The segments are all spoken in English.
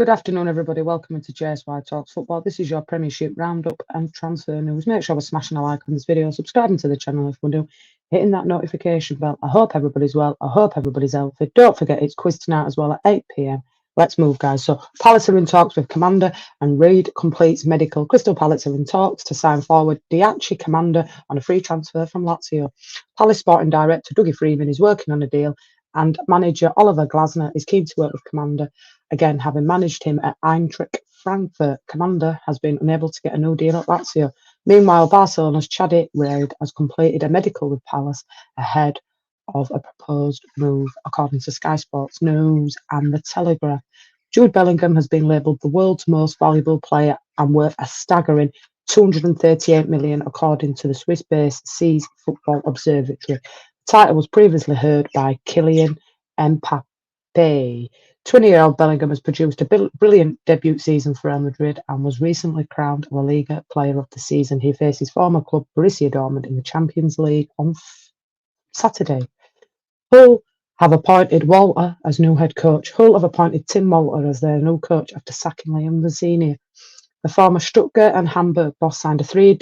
Good afternoon, everybody. Welcome to JSY Talks Football. This is your Premiership Roundup and transfer news. Make sure we're smashing a like on this video, subscribing to the channel if we're new, hitting that notification bell. I hope everybody's well. I hope everybody's healthy. Don't forget, it's quiz tonight as well at 8 p.m. Let's move, guys. So, Palace are in talks with Commander, and Reid completes medical. Crystal Palace are in talks to sign forward Diachi Commander on a free transfer from Lazio. Palace Sporting Director Dougie Freeman is working on a deal, and manager Oliver Glasner is keen to work with Commander. Again, having managed him at Eintracht Frankfurt, Commander has been unable to get a new deal at Lazio. Meanwhile, Barcelona's Chadi Reid has completed a medical with Palace ahead of a proposed move, according to Sky Sports News and The Telegraph. Jude Bellingham has been labelled the world's most valuable player and worth a staggering 238 million, according to the Swiss-based Seas Football Observatory. The title was previously held by Kylian Mbappe. 20-year-old Bellingham has produced a brilliant debut season for Real Madrid and was recently crowned La Liga Player of the Season. He faces former club Borussia Dortmund in the Champions League on Saturday. Hull have appointed Walter as new head coach. Hull have appointed Tim Walter as their new coach after sacking Liam Mazzini. The former Stuttgart and Hamburg boss signed a three-year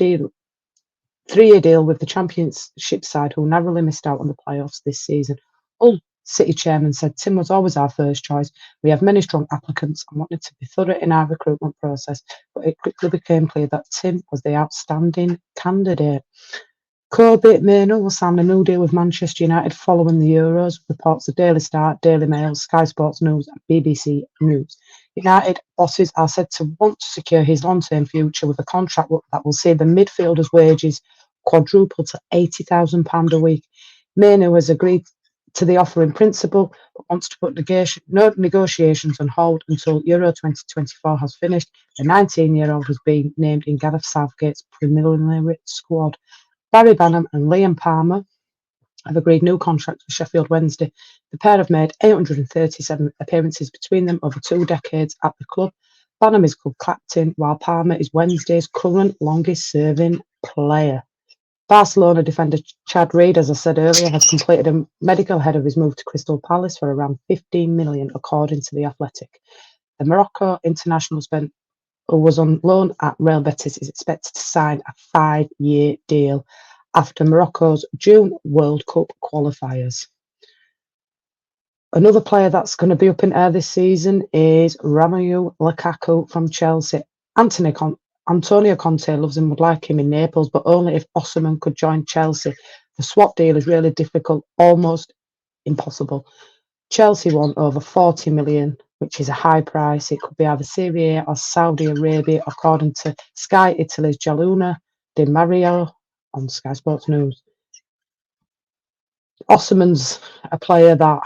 deal with the Championship side, who narrowly missed out on the playoffs this season. Hull City chairman said, "Tim was always our first choice. We have many strong applicants and wanted to be thorough in our recruitment process, but it quickly became clear that Tim was the outstanding candidate." Kobe Mainoo will sign a new deal with Manchester United following the Euros, reports the Daily Star, Daily Mail, Sky Sports News and BBC News. United bosses are said to want to secure his long-term future with a contract that will see the midfielder's wages quadruple to £80,000 a week. Mainoo has agreed to the offer in principle, but wants to put negotiations on hold until Euro 2024 has finished. The 19-year-old has been named in Gareth Southgate's preliminary squad. Barry Banham and Liam Palmer have agreed new contracts with Sheffield Wednesday. The pair have made 837 appearances between them over 2 decades at the club. Banham is club captain, while Palmer is Wednesday's current longest-serving player. Barcelona defender Chad Reid, as I said earlier, has completed a medical ahead of his move to Crystal Palace for around 15 million, according to The Athletic. The Morocco international who was on loan at Real Betis, is expected to sign a 5-year deal after Morocco's June World Cup qualifiers. Another player that's going to be up in air this season is Romelu Lukaku from Chelsea. Antonio Conte loves him, would like him in Naples, but only if Osimhen could join Chelsea. The swap deal is really difficult, almost impossible. Chelsea want over 40 million, which is a high price. It could be either Syria or Saudi Arabia, according to Sky Italy's Gianluca Di Mario on Sky Sports News. Osimhen's a player that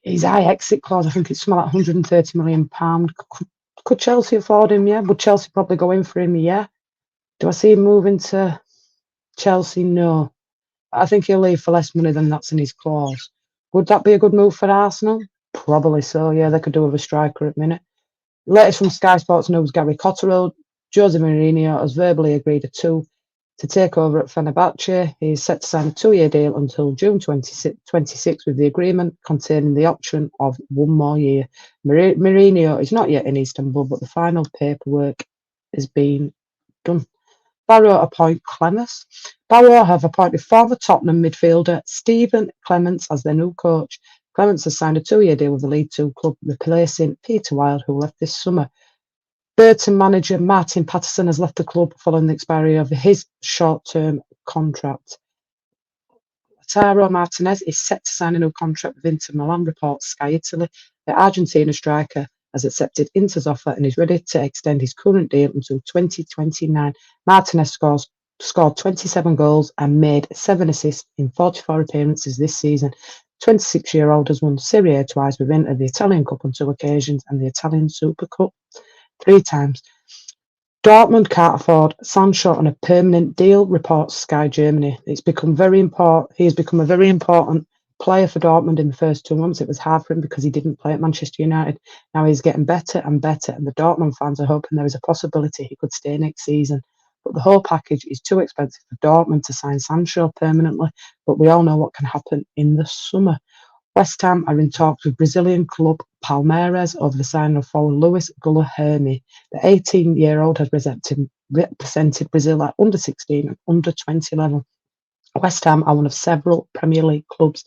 his high exit clause, I think it's something like £130 million. Could Chelsea afford him? Yeah. Would Chelsea probably go in for him? Yeah. Do I see him moving to Chelsea? No. I think he'll leave for less money than that's in his clause. Would that be a good move for Arsenal? Probably so, yeah. They could do with a striker at the minute. Latest from Sky Sports News, Gary Cotterill. Jose Mourinho has verbally agreed to take over at Fenerbahce. He is set to sign a 2-year deal until June 26, with the agreement containing the option of 1 more year. Mourinho is not yet in Istanbul, but the final paperwork is being done. Barrow appoint Clements. Barrow have appointed former Tottenham midfielder Stephen Clements as their new coach. Clements has signed a 2-year deal with the League Two club, replacing Peter Wild, who left this summer. Burton manager Martin Patterson has left the club following the expiry of his short-term contract. Lautaro Martinez is set to sign a new contract with Inter Milan, reports Sky Italy. The Argentina striker has accepted Inter's offer and is ready to extend his current deal until 2029. Martinez scored 27 goals and made 7 assists in 44 appearances this season. 26-year-old has won Serie A twice with Inter, the Italian Cup on 2 occasions, and the Italian Super Cup 3 times. Dortmund can't afford Sancho on a permanent deal, reports Sky Germany. He has become a very important player for Dortmund in the first 2 months. It was hard for him because he didn't play at Manchester United. Now he's getting better and better, and the Dortmund fans are hoping there is a possibility he could stay next season. But the whole package is too expensive for Dortmund to sign Sancho permanently, but we all know what can happen in the summer. West Ham are in talks with Brazilian club Palmeiras over the signing of forward Luis Guilherme. The 18-year-old has represented Brazil at under-16 and under-20 level. West Ham are one of several Premier League clubs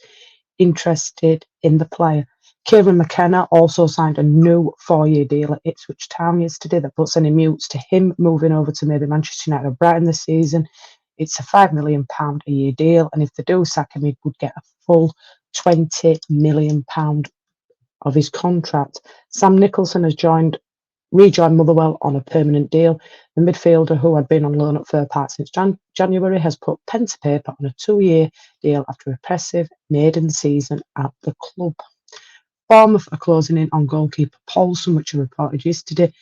interested in the player. Kieran McKenna also signed a new 4-year deal at Ipswich Town yesterday that puts any mutes to him moving over to maybe Manchester United or Brighton this season. It's a £5 million a year deal, and if they do sack him, he would get a full £20 million of his contract. Sam Nicholson has rejoined Motherwell on a permanent deal. The midfielder, who had been on loan at Fir Park since January, has put pen to paper on a 2-year deal after a impressive maiden season at the club. Bournemouth are closing in on goalkeeper Paulson, which I reported yesterday.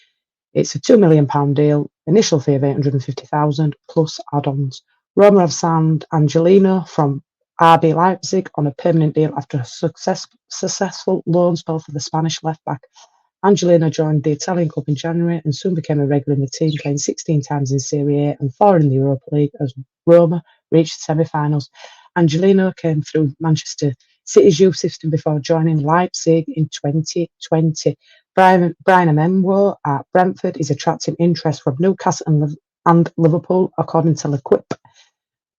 It's a £2 million deal, initial fee of £850,000 plus add-ons. Roma have signed Angelino from RB Leipzig on a permanent deal after a successful loan spell for the Spanish left-back. Angelino joined the Italian club in January and soon became a regular in the team, playing 16 times in Serie A and 4 in the Europa League as Roma reached semi-finals. Angelino came through Manchester City's youth system before joining Leipzig in 2020. Brian Amenwo at Brentford is attracting interest from Newcastle and Liverpool, according to L'Equipe.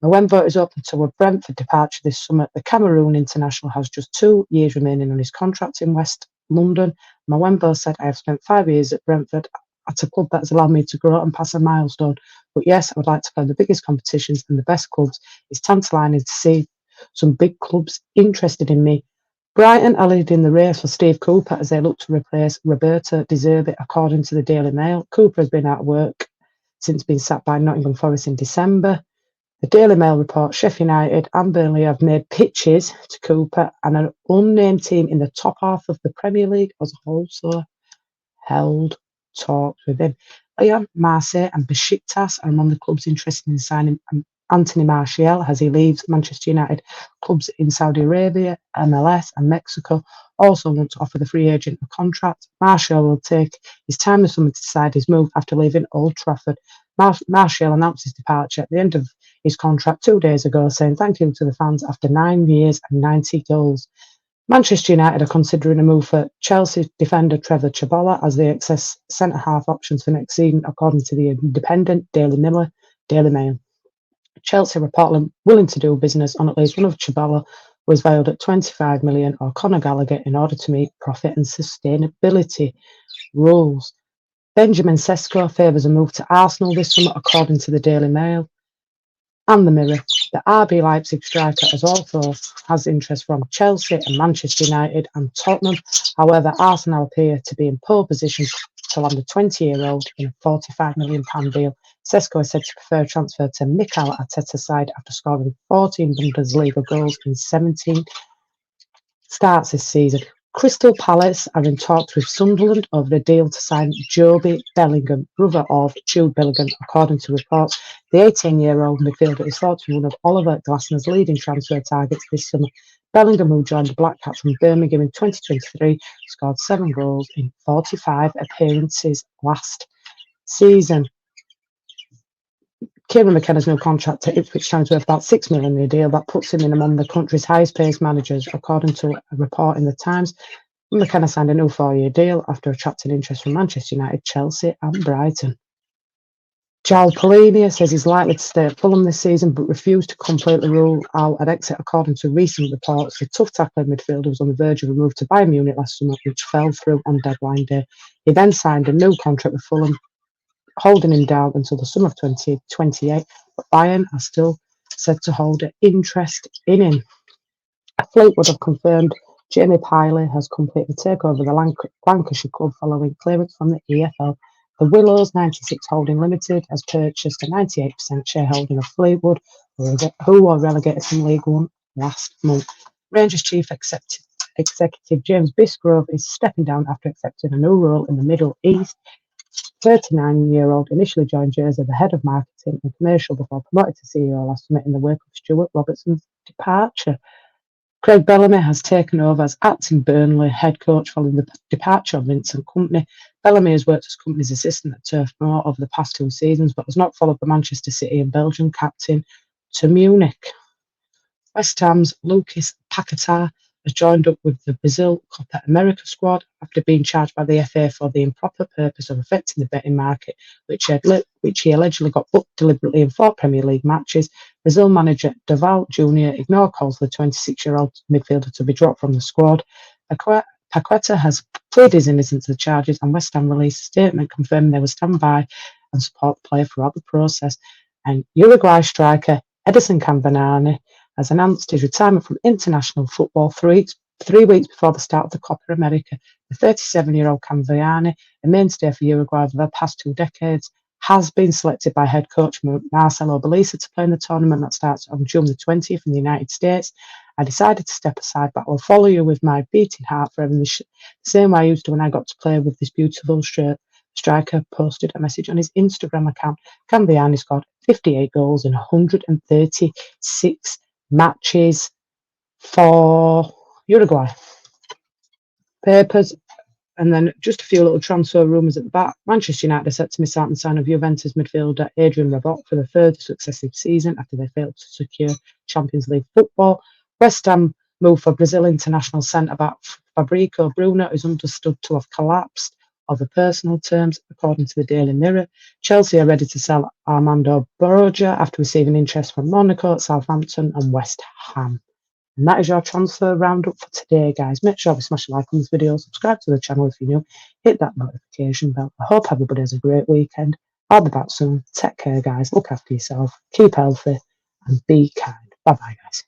Mwembo is open to a Brentford departure this summer. The Cameroon international has just 2 years remaining on his contract in West London. Mwembo said, "I have spent 5 years at Brentford, at a club that has allowed me to grow and pass a milestone. But yes, I would like to play the biggest competitions and the best clubs. It's tantalising to see some big clubs interested in me." Brighton are leading the race for Steve Cooper as they look to replace Roberto De Zerbi, according to the Daily Mail. Cooper has been out of work since being sacked by Nottingham Forest in December. The Daily Mail reports Sheffield United and Burnley have made pitches to Cooper, and an unnamed team in the top half of the Premier League has also held talks with him. Lyon, Marseille and Besiktas are among the clubs interested in signing Anthony Martial as he leaves Manchester United. Clubs in Saudi Arabia, MLS and Mexico also want to offer the free agent a contract. Martial will take his time this summer to decide his move after leaving Old Trafford. Martial announced his departure at the end of his contract 2 days ago, saying thank you to the fans after 9 years and 90 goals. Manchester United are considering a move for Chelsea defender Trevor Chabala as they access centre-half options for next season, according to the Independent, Daily Mail. Chelsea are reportedly willing to do business on at least one of Chabala, who is valued at $25 million, or Conor Gallagher, in order to meet profit and sustainability rules. Benjamin Sesko favours a move to Arsenal this summer, according to the Daily Mail and the Mirror. The RB Leipzig striker has interest from Chelsea and Manchester United and Tottenham. However, Arsenal appear to be in pole position to land a 20-year-old in a £45 million deal. Sesko is said to prefer a transfer to Mikel Arteta's side after scoring 14 Bundesliga goals in 17 starts this season. Crystal Palace are in talks with Sunderland over the deal to sign Joby Bellingham, brother of Jude Bellingham, according to reports. The 18-year-old midfielder is thought to be one of Oliver Glasner's leading transfer targets this summer. Bellingham, who joined the Black Cats from Birmingham in 2023, scored 7 goals in 45 appearances last season. Kieran McKenna's new contract at Ipswich Town is worth about £6 million in a deal that puts him in among the country's highest-paid managers, according to a report in the Times. McKenna signed a new 4-year deal after attracting interest from Manchester United, Chelsea and Brighton. João Palhinha says he's likely to stay at Fulham this season, but refused to completely rule out an exit, according to recent reports. The tough tackling midfielder was on the verge of a move to Bayern Munich last summer, which fell through on deadline day. He then signed a new contract with Fulham, holding him down until the summer of 2028, but Bayern are still said to hold an interest in him. Fleetwood have confirmed Jamie Piley has completed the takeover of the Lancashire club following clearance from the EFL. The Willows 96 Holding Limited has purchased a 98% shareholding of Fleetwood, who were relegated from League One last month. Rangers chief executive James Bisgrove is stepping down after accepting a new role in the Middle East. 39-year-old initially joined Jersey as the head of marketing and commercial before promoted to CEO last summer in the wake of Stuart Robertson's departure. Craig Bellamy has taken over as acting Burnley head coach following the departure of Vincent Kompany. Bellamy has worked as Kompany's assistant at Turf Moor over the past 2 seasons, but has not followed the Manchester City and Belgian captain to Munich. West Ham's Lucas Paquetá has joined up with the Brazil Copa America squad after being charged by the FA for the improper purpose of affecting the betting market, which he allegedly got booked deliberately in 4 Premier League matches. Brazil manager Dorival Jr. ignored calls for the 26-year-old midfielder to be dropped from the squad. Paqueta has pleaded his innocence to the charges, and West Ham released a statement confirming they will stand by and support the player throughout the process. And Uruguay striker Edison Cavani has announced his retirement from international football 3 weeks before the start of the Copa America. The 37-year-old Cavani, a mainstay for Uruguay over the past 2 decades, has been selected by head coach Marcelo Bielsa to play in the tournament that starts on June the 20th in the United States. I decided to step aside, but I will follow you with my beating heart forever, the same way I used to when I got to play with this beautiful striker. Posted a message on his Instagram account. Cavani scored 58 goals in 136 matches for Uruguay. Papers. And then just a few little transfer rumours at the back. Manchester United are set to miss out on the sign of Juventus midfielder Adrian Rabiot for the 3rd successive season after they failed to secure Champions League football. West Ham move for Brazil international centre-back Fabrício Bruno is understood to have collapsed over personal terms, according to the Daily Mirror. Chelsea are ready to sell Armando Broja after receiving interest from Monaco, Southampton and West Ham. And that is your transfer roundup for today, guys. Make sure to smash a like on this video, subscribe to the channel if you're new, hit that notification bell. I hope everybody has a great weekend. I'll be back soon. Take care, guys. Look after yourself, keep healthy, and be kind. Bye-bye, guys.